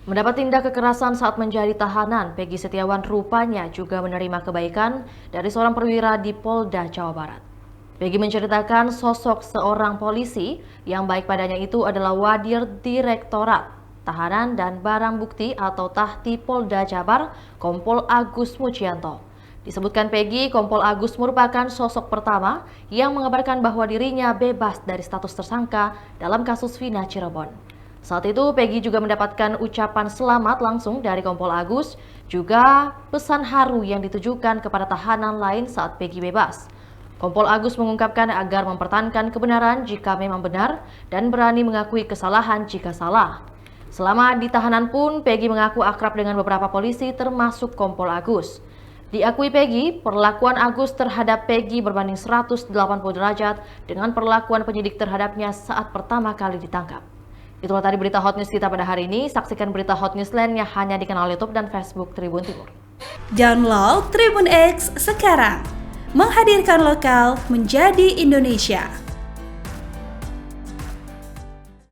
Mendapat tindak kekerasan saat menjadi tahanan, Peggy Setiawan rupanya juga menerima kebaikan dari seorang perwira di Polda Jawa Barat. Peggy menceritakan sosok seorang polisi yang baik padanya itu adalah Wadir Direktorat Tahanan dan Barang Bukti atau Tahti Polda Jabar, Kompol Agus Mujianto. Disebutkan Peggy, Kompol Agus merupakan sosok pertama yang mengabarkan bahwa dirinya bebas dari status tersangka dalam kasus Vina Cirebon. Saat itu Peggy juga mendapatkan ucapan selamat langsung dari Kompol Agus, juga pesan haru yang ditujukan kepada tahanan lain saat Peggy bebas. Kompol Agus mengungkapkan agar mempertahankan kebenaran jika memang benar dan berani mengakui kesalahan jika salah. Selama di tahanan pun Peggy mengaku akrab dengan beberapa polisi termasuk Kompol Agus. Diakui Peggy, perlakuan Agus terhadap Peggy berbanding 180 derajat dengan perlakuan penyidik terhadapnya saat pertama kali ditangkap. Itulah tadi berita hot news kita pada hari ini. Saksikan berita hot news lainnya hanya di kanal YouTube dan Facebook Tribun Timur. Download Tribun X sekarang, menghadirkan lokal menjadi Indonesia.